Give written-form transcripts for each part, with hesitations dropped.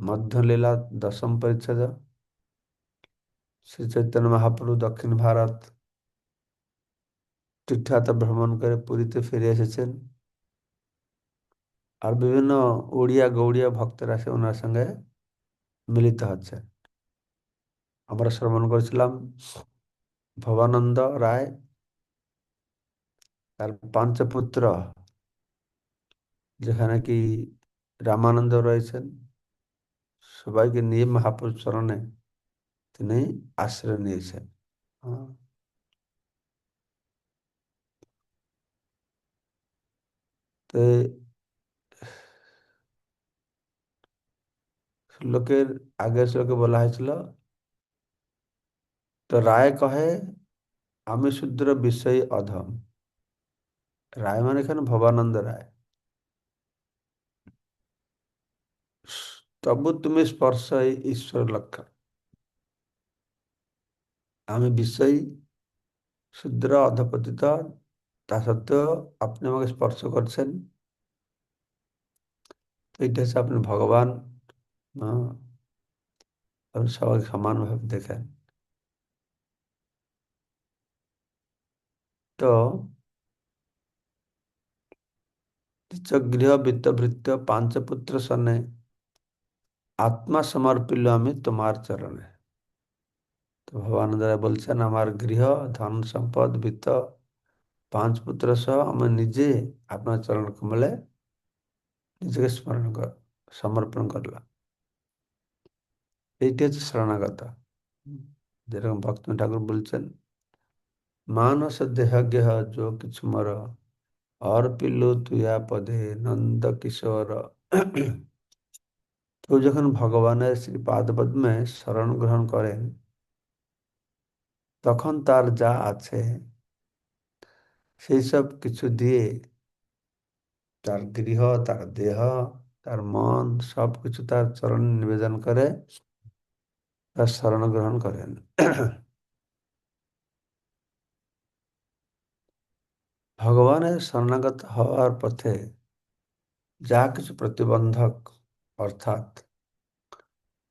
ମଧ୍ୟলীଳା ଦଶମ ପରିଚ୍ଛେଦ। শ্রী চৈতন্য মহাপ্রভু দক্ষিণ ভারত তীর্থযাত্রা ভ্রমণ করে পুরীতে ফিরে এসেছেন। আর বিভিন্ন উড়িয়া গৌড়িয়া ভক্তরা এসে ওনার সঙ্গে মিলিত হচ্ছে। আমরা শ্রবণ করেছিলাম ভবানন্দ রায়, তার পাঞ্চপুত্র, যেখানে কি রামানন্দ রয়েছেন, সবাইকে নিয়ে মহাপুরুষ চরণে তিনি আশ্রয় নিয়েছেন। হ্যাঁ। তো শ্লোকের আগের শ্লোকে বলা হয়েছিল, তো রায় কহে আমি শূদ্র বিষয়ী অধম। রায় মানে এখানে ভবানন্দ রায়। তবু তুমি স্পর্শ ঈশ্বর লক্ষণ। আমি বিষয়ী, শূদ্র, অধপতিত, তা সত্ত্বেও আপনি আমাকে স্পর্শ করছেন। তো এটা হচ্ছে আপনি ভগবান। হ্যাঁ, আপনি সবাইকে সমানভাবে দেখেন। তো গৃহ বৃত্তভৃত্য পাঞ্চপুত্র সনে আত্মা সমর্পিল আমি তোমার চরণে। তো ভগবানন্দ রায় বলছেন, আমার গৃহ, ধন সম্পদ, বৃত্ত, পাঁচ পুত্র সহ আমি নিজে আপনার চরণ কমলে নিজেকে সমর্পণ করলাম। এইটি হচ্ছে শরণাগত। যেরকম ভক্ত ঠাকুর বলছেন, মানস দেহ গেহ যো কিছু মর, অর্পিলু তুয়া পদে নন্দ কিশোর। কেউ যখন ভগবানের শ্রীপাদ পদ্মে শরণ গ্রহণ করেন, তখন তার যা আছে সেই সব কিছু দিয়ে তার গৃহ, তার দেহ, তার মন সবকিছু তার চরণে নিবেদন করে তার শরণ গ্রহণ করেন। ভগবানের শরণাগত হওয়ার পথে যা কিছু প্রতিবন্ধক, অর্থাৎ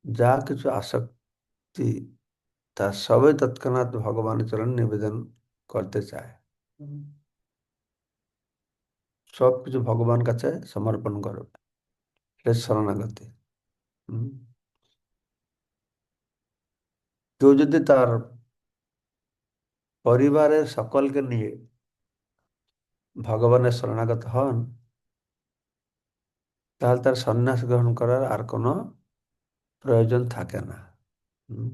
যা কিছু আসক্তি, তা সবই তৎক্ষণাৎ ভগবানের চরণে নিবেদন করতে চায়। সবকিছু ভগবান কাছে সমর্পণ করবে, এটা শরণাগতি। হুম। কেউ যদি তার পরিবারের সকলকে নিয়ে ভগবানের শরণাগত হন, তাহলে তার সন্ন্যাস গ্রহণ করার আর কোনো প্রয়োজন থাকে না। হুম।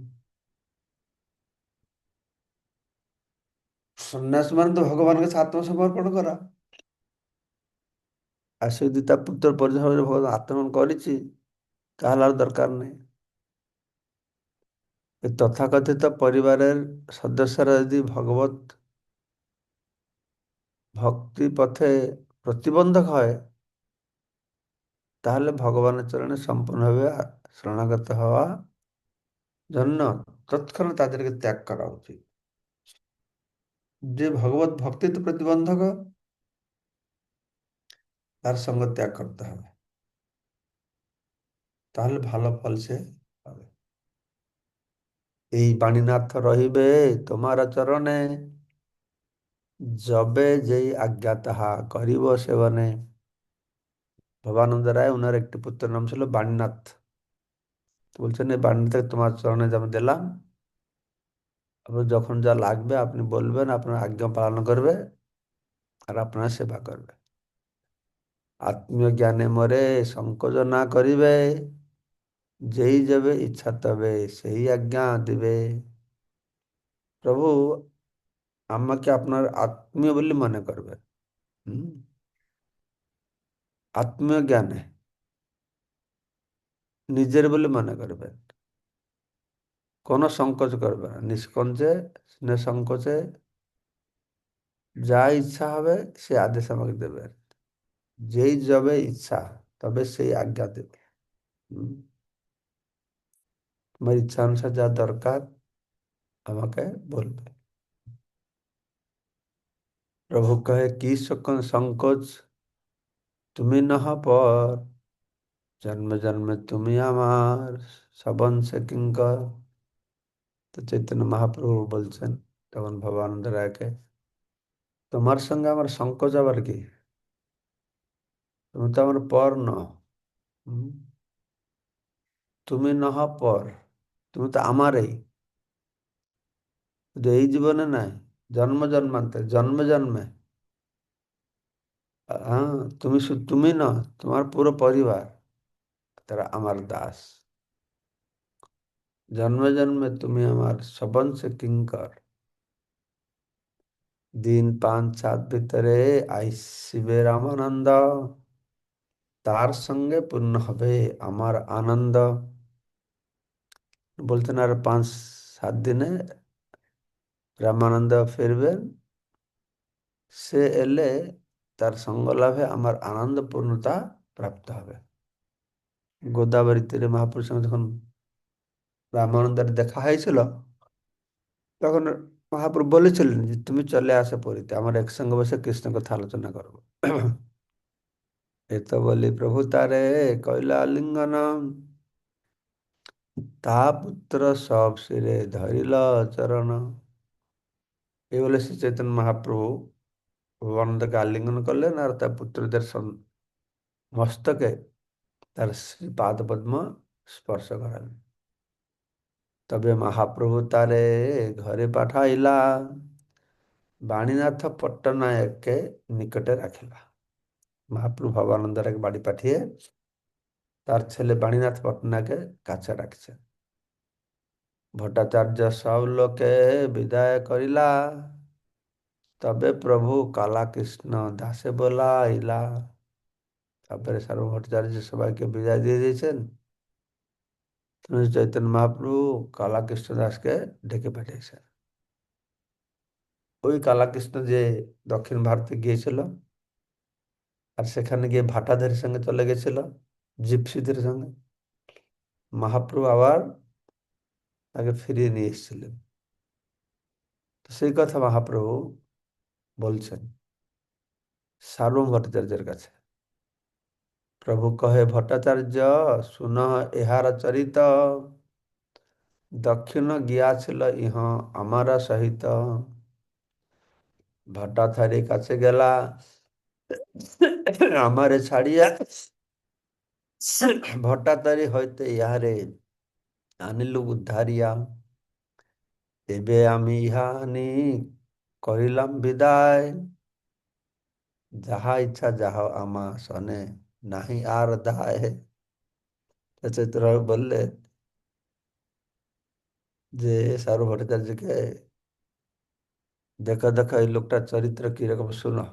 সন্ন্যাস মানে তো ভগবানের কাছে আত্মসমর্পণ করা। আর সে যদি তার পুত্র পরিচয় ভাবে ভগবান আত্মসমর্পণ করেছি, তাহলে আর দরকার নেই। এই তথাকথিত পরিবারের সদস্যরা যদি ভগবত ভক্তি পথে প্রতিবন্ধক হয়, তাহলে ভগবানের চরণে সম্পূর্ণভাবে শরণাগত হওয়া জন্য তৎক্ষণাৎ তাদেরকে ত্যাগ করা উচিত। যে ভগবত ভক্তিতে প্রতিবন্ধক, তার সঙ্গ ত্যাগ করতে হবে, তাহলে ভালো ফল সে পাবে। এই বাণীনাথ রহিবে তোমার চরণে, যবে যেই আজ্ঞা তাহা করিব সেবনে। ভবানন্দ রায়, ওনার একটি পুত্রের নাম ছিল বাণীনাথ। তো বলছেন, এই বাণীনাথ তোমার চরণে যেমন দিলাম, আপনার যখন যা লাগবে আপনি বলবেন, আপনার আজ্ঞা পালন করবে আর আপনার সেবা করবে। আত্মীয় জ্ঞানে মরে সংকোচ না করিবে, যেই যাবে ইচ্ছা তবে সেই আজ্ঞা দিবে। প্রভু আমাকে আপনার আত্মীয় বলে মনে করবে। হুম। আত্মীয় জ্ঞানে নিজের বলে মনে করবেন, কোনো সংকোচ করবে না, নিষ্কঞ্চে নিঃসংকোচে যা ইচ্ছা হবে সে আদেশ আমাকে দেবেন। যেই যবে ইচ্ছা তবে সেই আজ্ঞা দেবে। হুম। তোমার ইচ্ছা অনুসার যা দরকার আমাকে বলবে। প্রভু কহে কি সংকোচ তুমি নহ পর, জন্মে জন্মে তুমি আমার সবংশে কিঙ্কর। তো চৈতন্য মহাপ্রভু বলছেন তখন ভবানন্দ রায়কে, তোমার সঙ্গে আমার সংকোচ আবার কি? তুমি তো আমার পর নও। হুম? তুমি নহ পর, তুমি তো আমারই, শুধু এই জীবনে নাই, জন্ম জন্মান্তে জন্মে জন্মে। হ্যাঁ, তুমি শুধু তুমি না, তোমার পুরো পরিবার তারা আমার দাস। জন্মে জন্মে তুমি আমার সবংশে কিঙ্কর। দিন 5-7 ভিতরে আইসিবে রামানন্দ, তার সঙ্গে পূর্ণ হবে আমার আনন্দ। বলতেন আর 5-7 দিনে রামানন্দ ফিরবেন, সে এলে তার সঙ্গ লাভে আমার আনন্দ পূর্ণতা প্রাপ্ত হবে। গোদাবরী তীরে মহাপুরুষের সঙ্গে যখন রামানন্দের দেখা হয়েছিল, তখন মহাপ্রভু বলেছিলেন যে তুমি চলে আসো পুরীতে, আমার একসঙ্গে বসে কৃষ্ণ কথা আলোচনা করবো। এ তো বলি প্রভু তারে কইলা আলিঙ্গন, তা পুত্র সব শিরে ধরিল চরণ। এই বলে শ্রী চৈতন্য মহাপ্রভু ভগবানন্দকে আলিঙ্গন করলেন আর তার পুত্রদের মস্তকে তার শ্রীপাদ পদ্ম স্পর্শ করালেন। তবে মহাপ্রভু তারে ঘরে পাঠাইলা, বাণীনাথ পট্টনায়ককে নিকটে রাখিলা। মহাপ্রভু ভবানন্দরাকে বাড়ি পাঠিয়ে তার ছেলে বাণীনাথ পট্টনায়কের কাছে রাখছে। ভট্টাচার্য সব লোকে বিদায় করিলা, তবে প্রভু কালাকৃষ্ণ দাসে বলাইলা। তারপরে সার্বভৌম ভট্টাচার্য সবাইকে বিদায় দিয়ে দিয়েছেন, চৈতন্য মহাপ্রভু কালাকৃষ্ণ দাসকে ডেকে পাঠিয়েছেন। ওই কালাকৃষ্ণ যে দক্ষিণ ভারতে গিয়েছিল আর সেখানে গিয়ে ভাটাদের সঙ্গে চলে গেছিল, জিপসিদের সঙ্গে, মহাপ্রভু আবার তাকে ফিরিয়ে নিয়ে এসেছিলেন। তো সেই কথা মহাপ্রভু বলছেন সার্বভৌম ভট্টাচার্যের কাছে। প্রভু কহে ভট্টাচার্য শুন ইহার চরিত, দক্ষিণ গিয়াছিল ইহ আমার সহিত। ভট্টাচার্যের কাছে গেলা আমারে ছাড়িয়া, ভট্টাচার্য হইতে ইহারে আনিলু উদ্ধারিয়া। এবে আমি ইহানি করিলাম বিদায়, যাহা ইচ্ছা যাহা আমা শনে, নাহি আর দায়। চৈতন্য বললেন যে সার্বভৌম ভট্টাচার্যকে, দেখো দেখো এই লোকটার চরিত্র কিরকম, শুনো।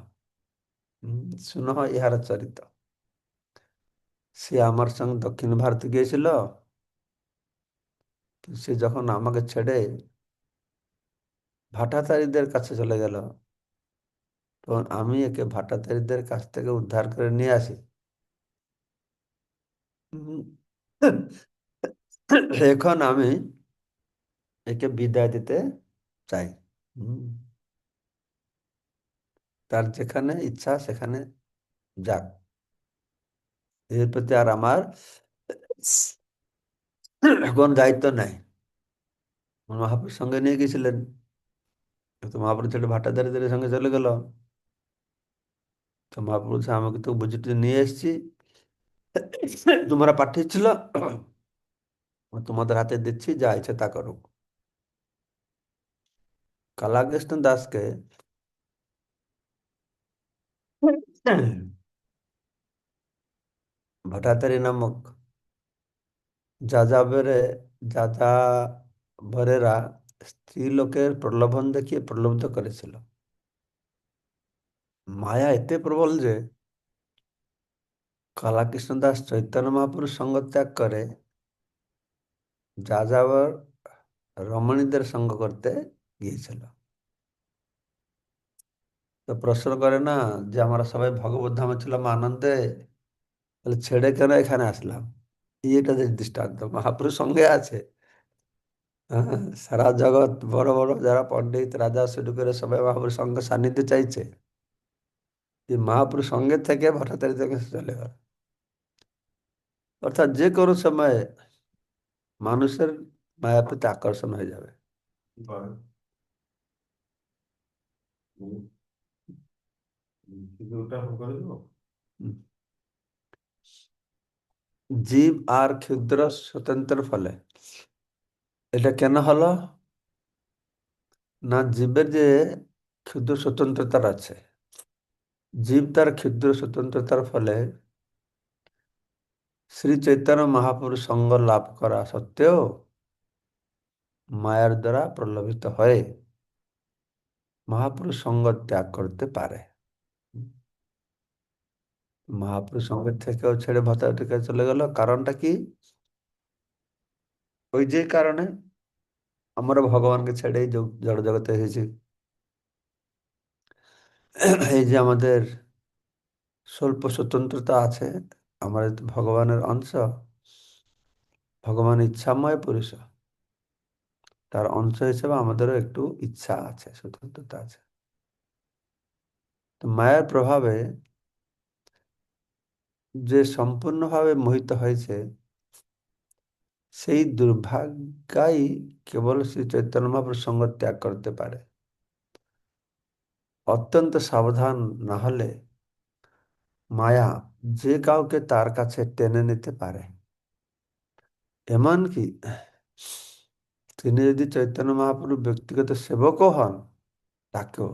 শুনো ইহার চরিত্র। সে আমার সঙ্গে দক্ষিণ ভারতে গিয়েছিল, সে যখন আমাকে ছেড়ে ভাটাচারীদের কাছে চলে গেল, তখন আমি একে ভাটাচারীদের কাছ থেকে উদ্ধার করে নিয়ে আসি। উম, এখন আমি একে বিদায় দিতে চাই। হুম, তার যেখানে ইচ্ছা সেখানে যাক, এর প্রতি আর আমার কোন দায়িত্ব নাই। মহাপুরুষ সঙ্গে নিয়ে গেছিলেন, তো মহাপুরুষ ছেলে ভাটাচারীদের সঙ্গে চলে গেল। তো মহাপুরুষ আমাকে তো বুঝিয়ে নিয়ে এসেছি, তোমরা পাঠিয়েছিল, তোমাদের হাতে দিচ্ছি, যা ইচ্ছে তা করুক। কালাকৃষ্ণ দাসকে ভট্টাচারী নামক যাযাবরে যাযাবরেরা স্ত্রী লোকের প্রলোভন দেখিয়ে প্রলুব্ধ করেছিল। মায়া এতে প্রবল যে কালাকৃষ্ণ দাস চৈতন্য মহাপুরুষ সঙ্গ ত্যাগ করে যাযাবর রমণীদের সঙ্গ করতে গিয়েছিল। তো প্রশ্ন করে না যে আমরা সবাই ভগবত ধামে ছিলাম আনন্দে, তাহলে ছেড়ে কেন এখানে আসলাম? এটা যে দৃষ্টান্ত মহাপুরুষ সঙ্গে আছে। হ্যাঁ, সারা জগৎ বড় বড় যারা পণ্ডিত রাজা শুরু করে সবাই মহাপুরুষ সঙ্গে সান্নিধ্য চাইছে, যে মহাপুরুষ সঙ্গে থেকে ভট্টাচার্যের কাছে চলে গেল। অর্থাৎ যে কোনো সময় মানুষের মায়ার প্রতি আকর্ষণ হয়ে যাবে। হুম। জীব আর ক্ষুদ্র স্বতন্ত্র ফলে এটা কেন হলো? না, জীবের যে ক্ষুদ্র স্বতন্ত্রতা আছে, জীব তার ক্ষুদ্র স্বতন্ত্রতার ফলে শ্রী চৈতন্য মহাপুরুষ সঙ্গ লাভ করা সত্ত্বেও মায়ার দ্বারা প্রলোভিত হয়ে মহাপুরুষ সঙ্গ ত্যাগ করতে পারে। মহাপুরুষ সঙ্গের থেকেও ছেড়ে ভটাটিকে চলে গেল, কারণটা কি? ওই যে কারণে আমরা ভগবানকে ছেড়ে এই জড় জগতে এসেছি। এই যে আমাদের স্বল্প স্বতন্ত্রতা আছে, আমরা তো ভগবানের অংশ, ভগবান ইচ্ছাময় পুরুষ, তার অংশ হিসেবে আমাদেরও একটু ইচ্ছা আছে, স্বতন্ত্রতা আছে। তো মায়ের প্রভাবে যে সম্পূর্ণভাবে মোহিত হয়েছে, সেই দুর্ভাগ্যাই কেবল শ্রী চৈতন্য মহাপ্রভুর সঙ্গ ত্যাগ করতে পারে। অত্যন্ত সাবধান না হলে মায়া যে কাউকে তার কাছে টেনে নিতে পারে। এমনকি তিনি যদি চৈতন্য মহাপ্রভুর ব্যক্তিগত সেবকও হন, তাকেও।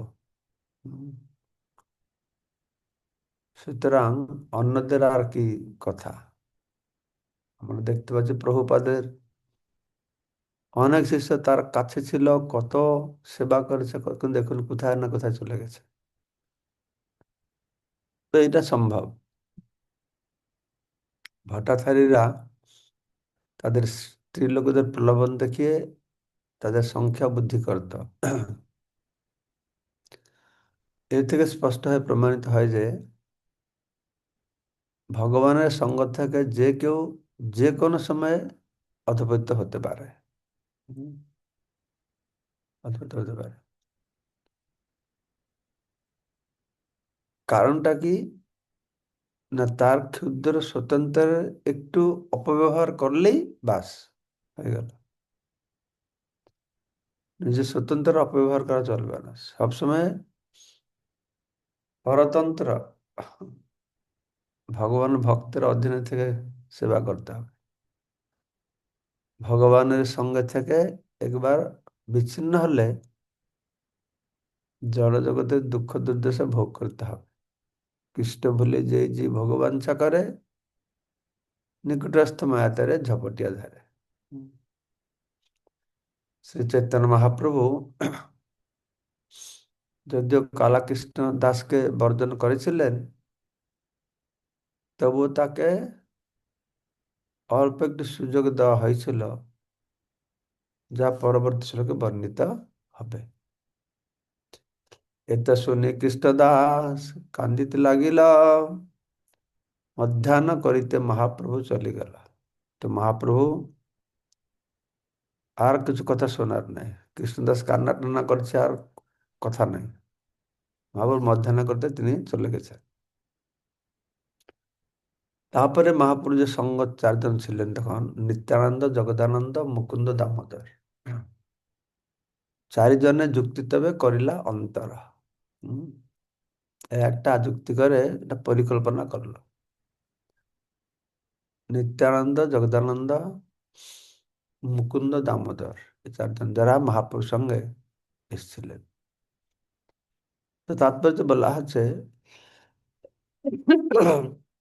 হুম। সুতরাং অন্যদের আর কি কথা। আমরা দেখতে পাচ্ছি প্রভুপাদের অনেক শিষ্য তার কাছে ছিল, কত সেবা করেছে, কিন্তু দেখুন কোথায় না কোথায় চলে গেছে। তো এটা সম্ভব। ভট্টাচারীরা তাদের স্ত্রীলোকদের প্রলোভন দেখিয়ে তাদের সংখ্যা বৃদ্ধি করত। এর থেকে স্পষ্ট হয়ে প্রমাণিত হয় যে ভগবানের সঙ্গ থেকে যে কেউ যে কোনো সময়ে অধঃপতিত হতে পারে। হুম, অধঃপতিত হতে পারে। কারণটা কি? না, তার ক্ষুদ্র স্বতন্ত্রের একটু অপব্যবহার করলেই বাস হয়ে গেল। নিজের স্বতন্ত্র অপব্যবহার করা চলবে না। সবসময় পরতন্ত্র, ভগবান ভক্তের অধীনে থেকে সেবা করতে হবে। ভগবানের সঙ্গে থেকে একবার বিচ্ছিন্ন হলে জড় জগতের দুঃখ দুর্দশা ভোগ করতে হবে। কৃষ্ণ ভুলে যে যে ভগবান করে, নিকটস্থ মায়াতারে ঝপটিয়া ধরে। হুম। শ্রী চৈতন্য মহাপ্রভু যদিও কালাকৃষ্ণ দাসকে বর্জন করেছিলেন, তবুও তাকে অল্প একটু সুযোগ দেওয়া হয়েছিল, যা পরবর্তী শ্লোকে বর্ণিত হবে। এটা শুনে কৃষ্ণদাস কান্দিতে লাগিল, মধ্যাহ্ন করিতে মহাপ্রভু চলে গেল। তো মহাপ্রভু আর কিছু কথা শোনার নেই। কৃষ্ণদাস কান্না টান্না করছে, আর কথা নেই। মহাপ্রভু মধ্যাহ্ন করতে তিনি চলে গেছেন। তারপরে মহাপুরুষের সঙ্গ চারজন ছিলেন তখন: নিত্যানন্দ, জগদানন্দ, মুকুন্দ, দামোদর। চারিজনে যুক্তি তবে করিলা অন্তর। হম। একটা যুক্তি করে একটা পরিকল্পনা করলো। নিত্যানন্দ, জগদানন্দ, মুকুন্দ, দামোদর, এই চারজন যারা মহাপুরুষ সঙ্গে এসেছিলেন। তো তাৎপর্য বলা আছে,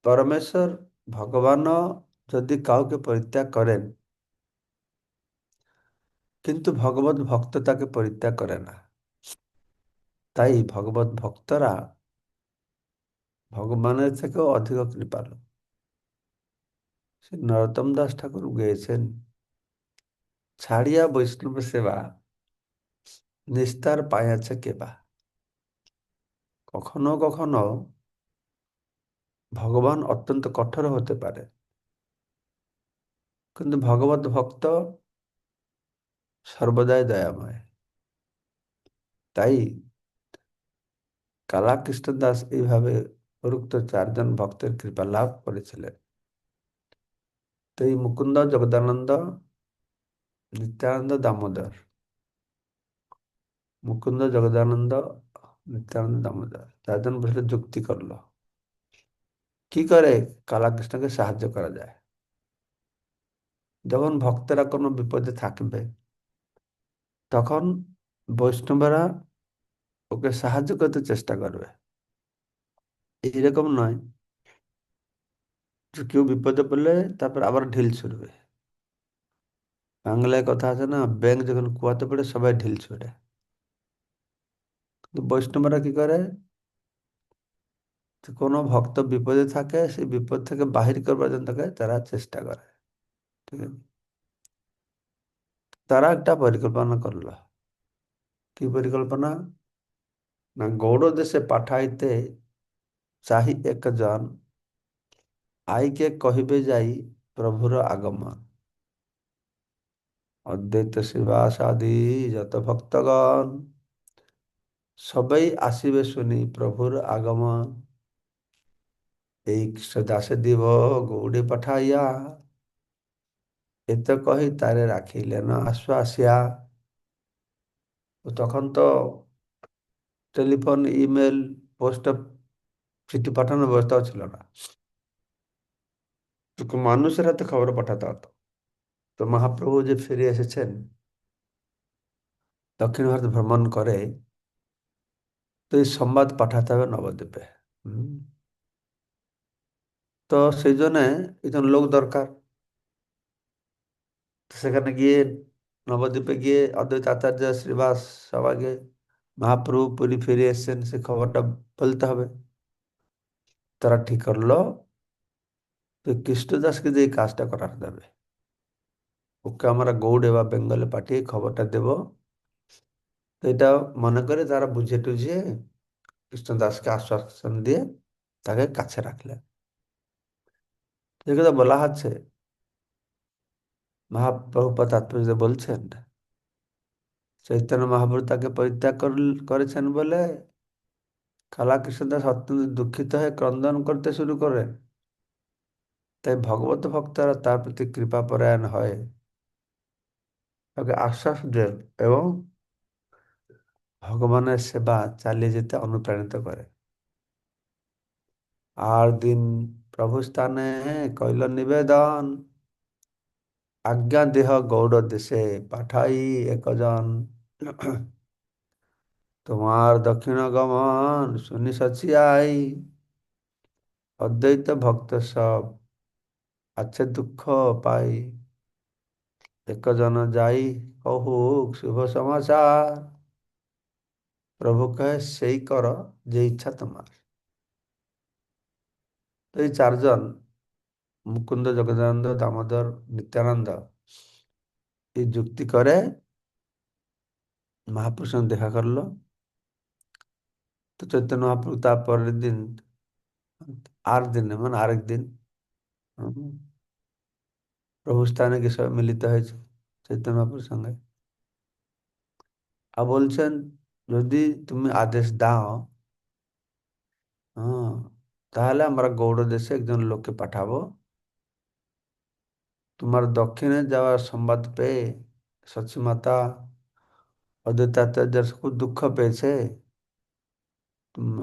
পরমেশ্বর ভগবানও যদি কাউকে পরিত্যাগ করেন, কিন্তু ভগবত ভক্ত তাকে পরিত্যাগ করে না। তাই ভগবত ভক্তরা ভগবানের থেকেও অধিক কৃপালু। শ্রী নরোত্তম দাস ঠাকুর গেয়েছেন, ছাড়িয়া বৈষ্ণব সেবা নিস্তার পাইয়াছে কেবা। কখনো কখনো ভগবান অত্যন্ত কঠোর হতে পারে, কিন্তু ভগবত ভক্ত সর্বদাই দয়াময়। তাই কালাকৃষ্ণ দাস এইভাবে উপরোক্ত চারজন ভক্তের কৃপা লাভ করেছিলেন। তো এই মুকুন্দ জগদানন্দ নিত্যানন্দ দামোদর, মুকুন্দ জগদানন্দ নিত্যানন্দ দামোদর চারজন বসে যুক্তি করলো কি করে কালাকৃষ্ণকে সাহায্য করা যায়। যখন ভক্তরা কোনো বিপদে থাকবে তখন বৈষ্ণবরা ওকে সাহায্য করতে চেষ্টা করবে। এইরকম নয় যে কেউ বিপদে পড়লে তারপর আবার ঢিল ছুড়বে। বাংলায় কথা আছে না, ব্যাঙ যখন কুয়াতে পড়ে সবাই ঢিল ছুড়ে। কিন্তু বৈষ্ণবরা কি করে, যে কোনো ভক্ত বিপদে থাকে সেই বিপদ থেকে বাহির করবার জন্য তাকে তারা চেষ্টা করে। ঠিক আছে, তারা একটা পরিকল্পনা করলো। কি পরিকল্পনা? না, গৌড় দেশে পাঠাইতে চাহি একজন, আইকে কহিবে যাই প্রভুর আগমন। অদ্বৈত শ্রীবাসাদি যত ভক্তগণ সবাই আসিবে শুনি প্রভুর আগমন। এই দাসে দিব গৌড়ে পাঠাইয়া, এত কহি তারে রাখিলেন আশ্বাসিয়া। তো তখন তো টেলিফোন, ইমেল, পোস্ট, চিঠি পাঠানোর ব্যবস্থাও ছিল না। তো মানুষের হাতে খবর পাঠাতে হতো। তো মহাপ্রভু যে ফিরে এসেছেন, দক্ষিণ ভারত ভ্রমণ করে, তো এই সংবাদ পাঠাতে হবে নবদ্বীপে। হুম। তো সেই জন্য একজন লোক দরকার। তো সেখানে গিয়ে, নবদ্বীপে গিয়ে অদ্বৈত আচার্য শ্রীবাস সবাইকে মহাপ্রভু পুরী ফিরে এসেছেন সে খবরটা বলতে হবে। তারা ঠিক করলো যে কৃষ্ণদাসকে দিয়ে এই কাজটা করাতে যাবে। ওকে আমরা গৌড়ে বা বেঙ্গলে পাঠিয়ে খবরটা দেব। তো এটা মনে করে তারা বুঝিয়ে টুঝিয়ে কৃষ্ণদাসকে আশ্বাসন দিয়ে তাকে কাছে রাখলেন। যে কথা বলা হচ্ছে, মহাপ্রভুপাদ তাৎপর্য বলছেন, চৈতন্য মহাপ্রভু তাকে পরিত্যাগ করেছেন বলে কালা কৃষ্ণদাস অত্যন্ত দুঃখিত হয়ে ক্রন্দন করতে শুরু করেন। তাই ভগবত ভক্তরা তার প্রতি কৃপাপরায়ণ হয়, তাকে আশ্বাস দেন এবং ভগবানের সেবা চালিয়ে যেতে অনুপ্রাণিত করে। আর দিন প্রভু স্থানে কইল নিবেদন, আজ্ঞা দেহ গৌড় দেশে পাঠাই একজন। তোমার দক্ষিণ গমন শুনি সচিয়াই, অদ্বৈত ভক্ত সব আছে দুঃখ পাই। একজন যাই কহুক শুভ সমাচার, প্রভু কহে সেই কর যে ইচ্ছা তোমার। তো এই চারজন, মুকুন্দ জগদানন্দ দামোদর নিত্যানন্দ, এই যুক্তি করে মহাপুরুষের সঙ্গে দেখা করলো। তো চৈতন্য মহাপ্রভু তার পরের দিন, আর দিনে মানে আরেক দিন, হুম, প্রভু স্থানে গিয়ে সবাই মিলিত হয়েছে চৈতন্য মহাপ্রভুর সঙ্গে। আর বলছেন, যদি তুমি আদেশ দাও, হ্যাঁ, তাহলে আমরা গৌড় দেশে একজন লোককে পাঠাবো। তোমার দক্ষিণে যাওয়ার সংবাদ পেয়ে সচিমাতা অদ্বৈতাচার্য খুব দুঃখ পেয়েছে।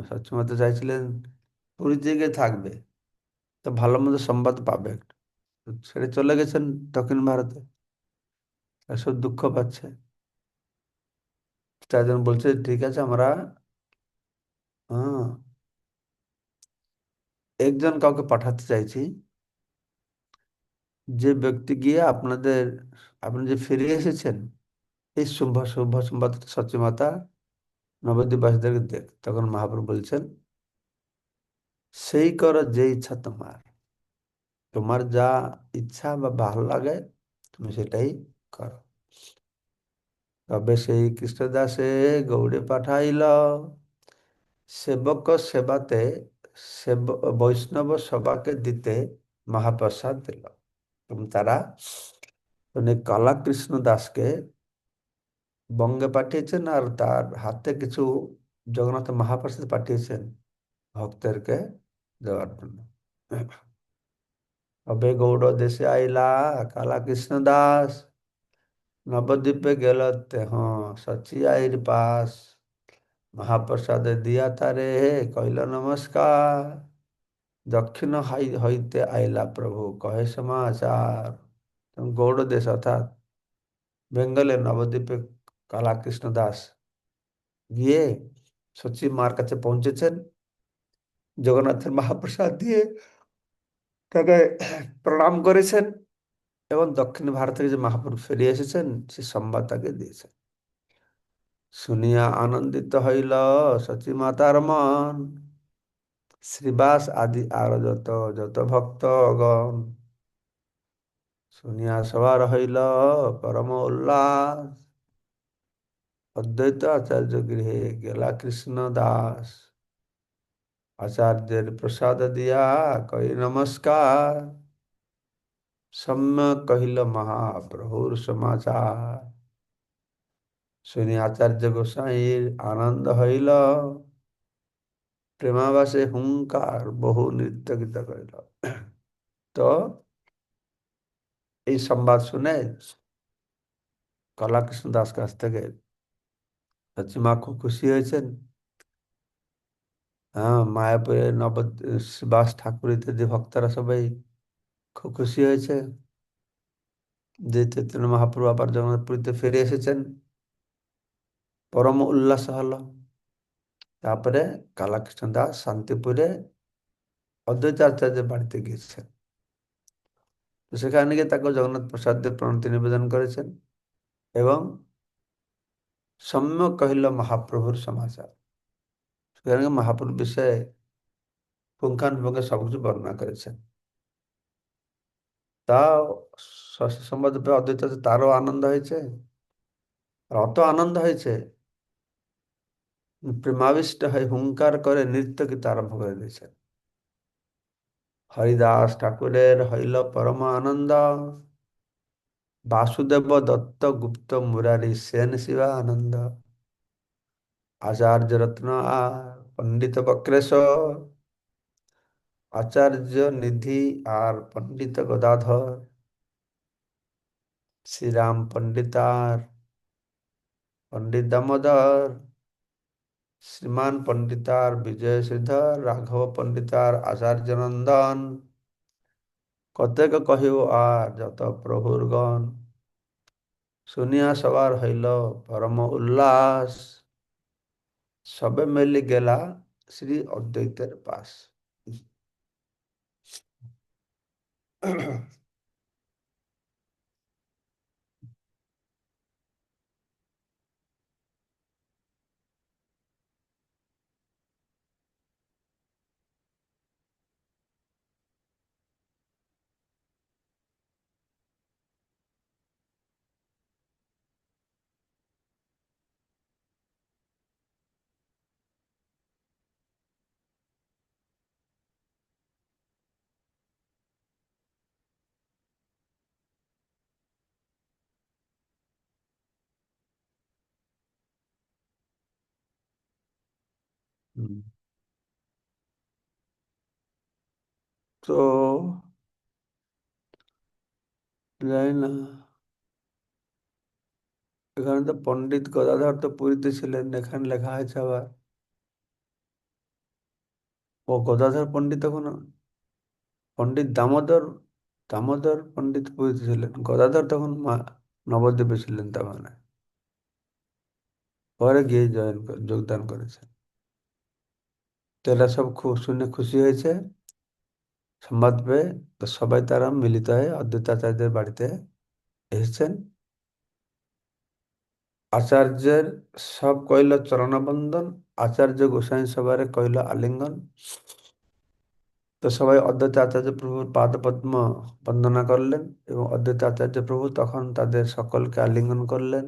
সচিমাতা চাইছিলেন পুরীর জায়গায় থাকবে, তো ভালো মন্দ সংবাদ পাবে একটু। তো ছেড়ে চলে গেছেন দক্ষিণ ভারতে, এসব দুঃখ পাচ্ছে। চারজন বলছে ঠিক আছে, আমরা হ্যাঁ একজন কাউকে পাঠাতে চাইছি, যে ব্যক্তি গিয়ে আপনাদের, আপনি যে ফিরে এসেছেন এই শুভ শুভ সংবাদ সচিমাতা নবদ্বীপবাসীদেরকে দেখ। তখন মহাপ্রভু বলছেন, সেই করো যে ইচ্ছা তোমার, তোমার যা ইচ্ছা বা ভালো লাগে তুমি সেটাই করো। তবে সেই কৃষ্ণদাসে গৌড়ে পাঠাইল, সেবক সেবাতে বৈষ্ণব সবাকে দিতে মহাপ্রসাদ দিল। এবং তারা উনি কালাকৃষ্ণ দাসকে বঙ্গে পাঠিয়েছেন আর তার হাতে কিছু জগন্নাথ মহাপ্রসাদ পাঠিয়েছেন ভক্তদেরকে দেওয়ার জন্য। अबे गौड़ देशे आइला काला कृष्ण दास नवद्वीपे गेलते हाँ सची आईर पास महाप्रसाद दिया तारे कहिल नमस्कार दक्षिण হইতে আইলা প্রভু কহে সমাচার তখন গৌড় দেশ অর্থাৎ বেঙ্গলের নবদ্বীপে কালাকৃষ্ণ দাস গিয়ে সচিব মার কাছে পৌঁছেছেন জগন্নাথের মহাপ্রসাদ দিয়ে তাকে প্রণাম করেছেন এবং দক্ষিণ ভারত থেকে যে মহাপ্রভু ফিরে এসেছেন সে সংবাদ তাকে দিয়েছেন শুনিয়া আনন্দিত হইল সচী মাতার মন শ্রীবাস আদি আর যত যত ভক্তগণ শুনিয়া সবার হইল পরম উল্লাস অদ্বৈত আচার্য গৃহে গেলা কৃষ্ণ দাস আচার্যের প্রসাদ দিয়া কই নমস্কার সম্যক কহিল মহাপ্রভুর সমাচার শুনি আচার্য গোসাইর আনন্দ হইল প্রেমাবাসে হুঙ্কার বহু নৃত্য গীত করিল তো এই সংবাদ শুনে কলাকৃষ্ণ দাস কাছ থেকে সচিমা খুব খুশি হয়েছেন হ্যাঁ মায়াপুরে শ্রীবাস ঠাকুর ইত্যাদি ভক্তরা সবাই খুব খুশি হয়েছে যে চৈতন্য মহাপ্রভু আবার জগন্নাথপুরীতে ফিরে এসেছেন পরম উল্লাস হলো তারপরে কালাকৃষ্ণ দাস শান্তিপুরে অদ্বৈত আচার্যের বাড়িতে গিয়েছেন তো সেখানে গিয়ে তাকে জগন্নাথ প্রসাদের প্রণতি নিবেদন করেছেন এবং সম্যক কহিল মহাপ্রভুর সমাচার সেখানে গিয়ে মহাপ্রভুর বিষয়ে পুঙ্খানুপুঙ্খে সবকিছু বর্ণনা করেছেন তা সংবাদ পেয়ে অদ্বৈত আচার্য তারও আনন্দ হয়েছে আর অত আনন্দ হয়েছে প্রেমাবিষ্ট হয়ে হুঙ্কার করে নৃত্য গীত আরম্ভ করে দিয়েছেন হরিদাস ঠাকুরের হইল পরম আনন্দ বাসুদেব দত্ত গুপ্ত মুরারি সেন শিবা আনন্দ আচার্য রত্ন পণ্ডিত বক্রেশ্বর আচার্য নিধি আর পণ্ডিত গদাধর শ্রীরাম পণ্ডিতার পণ্ডিত দামোদর শ্রীমান পণ্ডিতার বিজয় শ্রীধর রাঘব পণ্ডিতার আচার্য নন্দন কতেক কহিব আর যত প্রভুর গণ শুনিয়া সবার হইল পরম উল্লাস সবে মিলি গেলা শ্রী অদ্বৈতের পাশ হুম। তো জানি না এখানে তো পণ্ডিত গদাধর তো পুরীতে ছিলেন এখানে লেখা হয়েছে আবার ও গদাধর পণ্ডিত তখন পণ্ডিত দামোদর দামোদর পণ্ডিত পুরীতে ছিলেন গদাধর তখন নবদ্বীপে ছিলেন তার মানে পরে গিয়ে যোগদান করেছেন তো এরা সব খুব শুনে খুশি হয়েছে সংবাদ পেয়ে তো সবাই তারা মিলিত হয়ে অদ্বৈতাচার্যের বাড়িতে এসেছেন আচার্যের সব কইল চরণবন্দন আচার্য গোসাই সবারে কইল আলিঙ্গন তো সবাই অদ্বৈত আচার্য প্রভুর পাদপদ্ম বন্দনা করলেন এবং অদ্বৈত আচার্য প্রভু তখন তাদের সকলকে আলিঙ্গন করলেন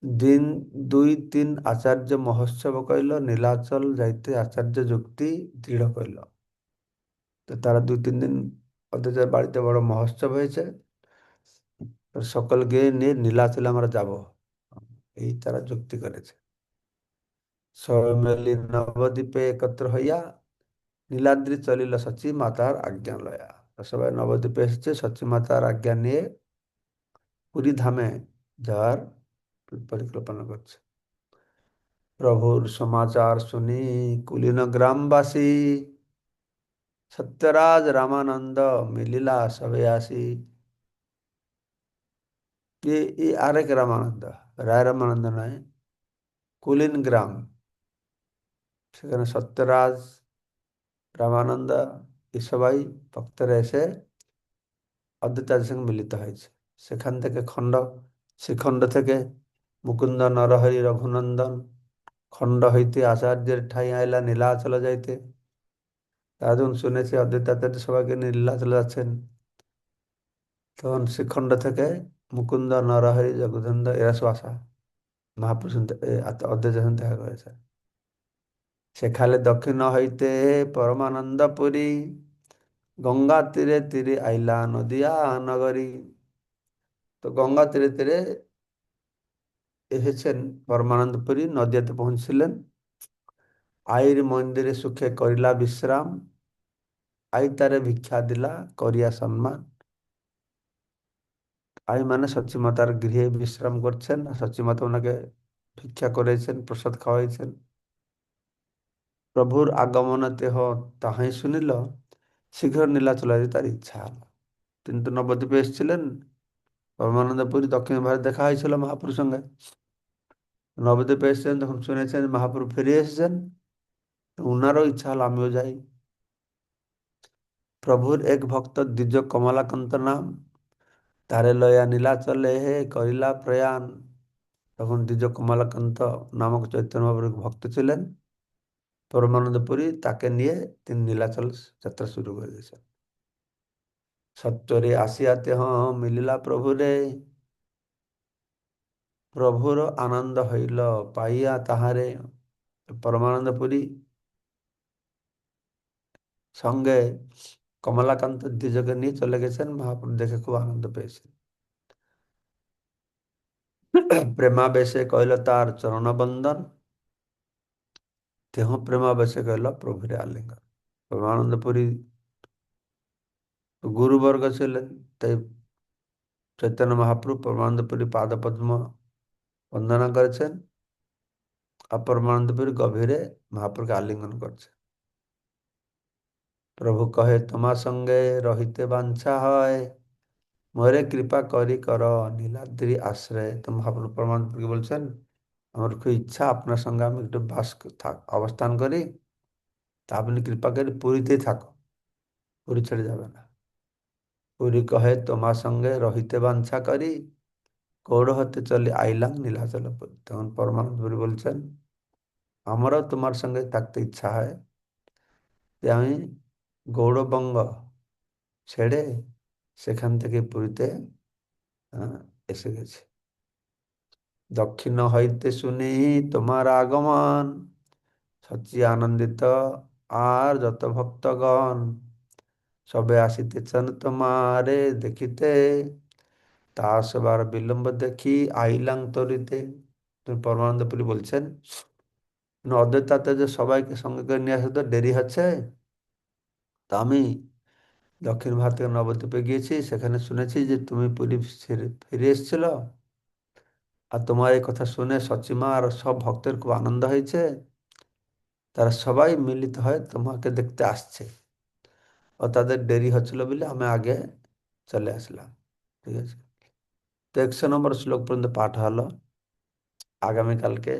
দিন 2-3 আচার্য মহোৎসব কইল নীলাচল যাইতে আচার্য যুক্তি দৃঢ় কইল তো তারা 2-3 দিন অদ্বৈতের বাড়িতে বড় মহোৎসব হয়েছে তো সকলকে নিয়ে নীলাচলে আমরা যাব এই তারা যুক্তি করেছে সবাই মিলি নবদ্বীপে একত্র হইয়া নীলাদ্রি চলিল সচি মাতার আজ্ঞা লয়া সবাই নবদ্বীপে এসেছে সচী মাতার আজ্ঞা নিয়ে পুরী ধামে যাওয়ার পরিকল্পনা করছে। প্রভুর সমাচার শুনি কুলীন গ্রামবাসী, সত্যরাজ রামানন্দ মিলিলা সবে আসি। ये आरेक রামানন্দ, রায় রামানন্দ নয়, কুলীন গ্রাম, সেখানে সত্যরাজ রামানন্দ এই সবাই ভক্তরা এসে অদ্বৈতের সঙ্গে মিলিত হয়েছে। সেখান থেকে শ্রীখণ্ড থেকে মুকুন্দ নরহরি রঘুনন্দন, খণ্ড হইতে আচার্যের ঠাই আইলা নীলাচল যাইতে। তারা যখন শুনেছে অদ্বৈত আচার্য সবাইকে নিয়ে নীলাচলে যাচ্ছেন, তখন শ্রীখণ্ড থেকে মুকুন্দ নরহরি রঘুনন্দন এরা সব আসা মহাপুরুষ অদ্বৈত সঙ্গে দেখা করেছে। সেখানে দক্ষিণ হইতে পরমানন্দ পুরী, গঙ্গা তীরে তীরে আইলা নদিয়া নগরী। তো গঙ্গা তীরে তীরে এসেছেন পরমানন্দপুরী, নদিয়াতে পৌঁছছিলেন। আইর মন্দিরে সুখে করিলা বিশ্রাম, আই তারে ভিক্ষা দিলা করিয়া সম্মান। আই মানে সচিমাতার গৃহে বিশ্রাম করছেন, সচিমাতা ওনাকে ভিক্ষা করেছেন, প্রসাদ খাওয়াইছেন। প্রভুর আগমনে দেহ তাহাই শুনিল, শীঘ্র নীলাচলে তার ইচ্ছা হলো। তিনি তো নবদ্বীপে এসেছিলেন, পরমানন্দপুরী দক্ষিণ ভারত দেখা হয়েছিল মহাপুরুর সঙ্গে। নবদ্বীপে এসেছেন, তখন শুনেছেন মহাপুরু ফিরে এসেছেন, উনারও ইচ্ছা হলো আমিও যাই। প্রভুর এক ভক্ত দ্বিজ কমলাকান্ত নাম, তারে লয়া নীলাচলে হে করিলা প্রয়াণ। তখন দ্বিজ কমলাকান্ত নামক চৈতন্য মহাপ্রভুর ভক্ত ছিলেন। পরমানন্দপুরী তাকে নিয়ে তিনি নীলাচল যাত্রা শুরু করে দিয়েছেন। সত্তরে আসিয়াতে মিলিলা প্রভুরে, প্রভুর আনন্দ হইল পাইয়া তাহারে। পরমানন্দপুরী সঙ্গে কমলাকান্ত দ্বিজকে নিয়ে চলে গেছেন, মহাপ্রভু দেখে খুব আনন্দ পেয়েছেন। প্রেমাবেশে কইল তার চরণবন্দন, তেহ প্রেমাবেশে কইল প্রভুরে আলিঙ্গন। পরমানন্দপুরী গুরুবর্গ ছিলেন, তাই চৈতন্য মহাপ্রভু পরমানন্দপুরী পাদপদ্ম বন্দনা করেছেন, আর পরমানন্দপুরী গভীরে মহাপ্রভুকে আলিঙ্গন করছে। প্রভু কহে তোমার সঙ্গে রহিতে বাঞ্ছা হয়, মোরে কৃপা করি কর নীলাদ্রি আশ্রয়। তো মহাপ্রভু পরমানন্দপুরীকে বলছেন, আমার খুব ইচ্ছা আপনার সঙ্গে আমি একটু অবস্থান করি, তা আপনি কৃপা করে পুরীতেই থাকো, পুরী ছেড়ে যাবে না। পুরী কহে তোমার সঙ্গে রহিতে বাঞ্ছা করি, গৌড় হতে চলে আইলাম নীলাচলপুরী। তখন পরমানন্দপুরী বলছেন, আমারও তোমার সঙ্গে থাকতে ইচ্ছা হয়, যে আমি গৌড়বঙ্গ ছেড়ে সেখান থেকে পুরীতে আহ, এসে গেছি। দক্ষিণ হইতে শুনি তোমার আগমন, সচি আনন্দিত আর যত ভক্তগণ, সবে আসিতেছেন তোমারে দেখিতে, তা সবার বিলম্ব দেখি আইলাং তরিতে। তুমি পরমানন্দপুরী বলছেন, অদ্বৈতাতে যে সবাইকে সঙ্গে করে নিয়ে আসতে দেরি হচ্ছে, তা আমি দক্ষিণ ভারত থেকে নবদ্বীপে গিয়েছি, সেখানে শুনেছি যে তুমি পুরী ফিরে এসেছিল, আর তোমার এই কথা শুনে সচিমা আর সব ভক্তের খুব আনন্দ হয়েছে, তারা সবাই মিলিত হয়ে তোমাকে দেখতে আসছে, ও তাদের দেরি হচ্ছিল বলে আমি আগে চলে আসলাম। ঠিক আছে, তো 100 নম্বর শ্লোক পর্যন্ত পাঠ হলো। আগামীকালকে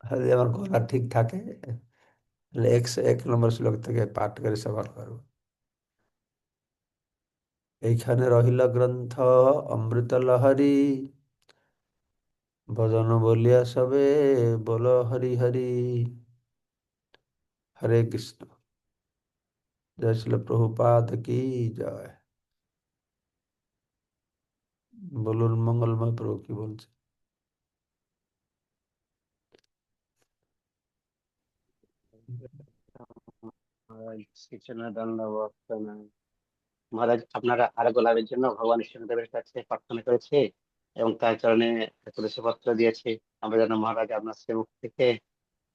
যদি আমার গলা ঠিক থাকে, তাহলে 101 নম্বর শ্লোক থেকে পাঠ করে সবার করবো। এইখানে রহিল গ্রন্থ অমৃত লহরী, ভজন বলিয়া সবে বল হরি হরি। হরে কৃষ্ণ। জয় শ্রীল প্রভুপাদ কি জয়। বলুন মঙ্গলময় প্রভু কি বলছে। মহারাজ শ্রীচরণ দণ্ডবত প্রণাম। মহারাজ আপনারা আরোগ্য লাভের জন্য ভগবান কৃষ্ণদেবের কাছে প্রার্থনা করেছে এবং তার চরণে তুলসী পত্র দিয়েছে। আমরা যেন মহারাজ আপনার সেবক থেকে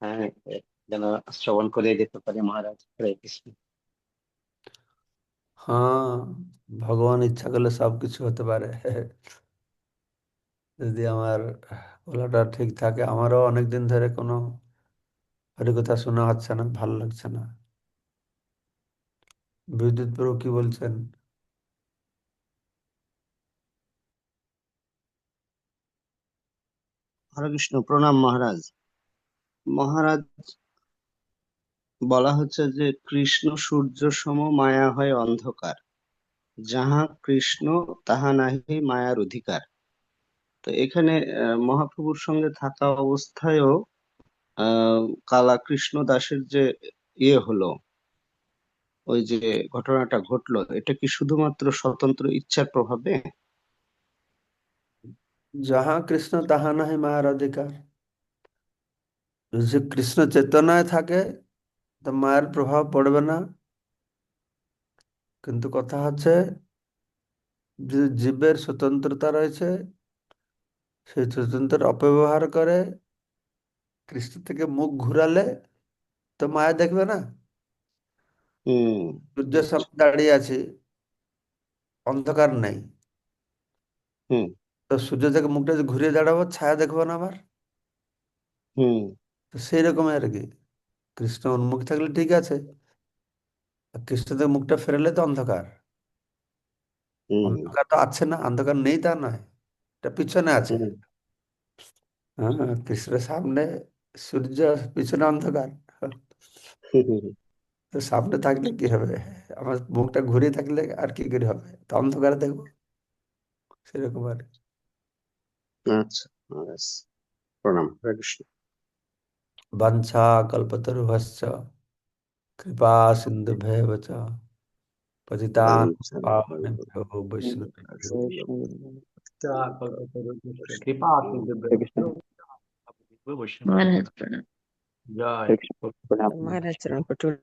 আহ, যেন শ্রবণ করে যেতে পারি। মহারাজ হরে কৃষ্ণ। হ্যাঁ, ভগবান ইচ্ছা করলে সব কিছু হতে পারে। যদি আমার গলাটা ঠিক থাকে, আমারও অনেকদিন ধরে কোনো হরিকথা শোনা হচ্ছে না, ভালো লাগছে না। বিদ্যুৎ প্রভু কি বলছেন? হরে কৃষ্ণ, প্রণাম মহারাজ। মহারাজ, বলা হচ্ছে যে কৃষ্ণ সূর্য সম, মায়া হয় অন্ধকার, যাহা কৃষ্ণ তাহা নাহি মায়ার অধিকার। তো এখানে মহাপ্রভুর সঙ্গে থাকা অবস্থায়ও আহ কালা কৃষ্ণ দাসের যে হলো, ওই যে ঘটনাটা ঘটলো, এটা কি শুধুমাত্র স্বতন্ত্র ইচ্ছার প্রভাবে? যাহা কৃষ্ণ তাহা নাহি মায়ার অধিকার। যে কৃষ্ণ চেতনায় থাকে, তো মায়ের প্রভাব পড়বে না। কিন্তু কথা হচ্ছে, যে জীবের স্বতন্ত্রতা রয়েছে, সেই স্বতন্ত্র অপব্যবহার করে কৃষ্ণ থেকে মুখ ঘুরালে তো মায়া দেখবে না। হুম। সূর্যের আচ্ছা। সামনে দাঁড়িয়ে আছি, অন্ধকার নেই, হুম। তো সূর্য থেকে মুখটা যদি ঘুরিয়ে দাঁড়াবো, ছায়া দেখবো না আমার। হুম। তো সেই রকম আর কি, কৃষ্ণ উন্মুখ থাকলে ঠিক আছে, আর কৃষ্ণ থেকে মুখটা ফেরালে তো অন্ধকার। হুম। অন্ধকার তো আছে না, অন্ধকার নেই তা নয়, এটা পিছনে আছে। হুম। হ্যাঁ, কৃষ্ণের সামনে সূর্য, পিছনে অন্ধকার। হুম। হুম। তো সামনে থাকলে কি হবে, আমার মুখটা ঘুরিয়ে থাকলে আর কি করে হবে, তো অন্ধকারে দেখবো, সেরকম আর কি। আচ্ছা মহারাজ, প্রণাম, হরে কৃষ্ণ। বাঞ্ছা কল্পতরুভশ্চ কৃপা সিন্ধুভ্যেব চ পতিতান বাঞ্ছা পাবনেভ্যো বৈষ্ণবেভ্যো। कृपा सिंधु হরে কৃষ্ণ। वैष्णव महाराज प्रणाम। जय হরে কৃষ্ণ, প্রণাম। महाराज चरण पटुल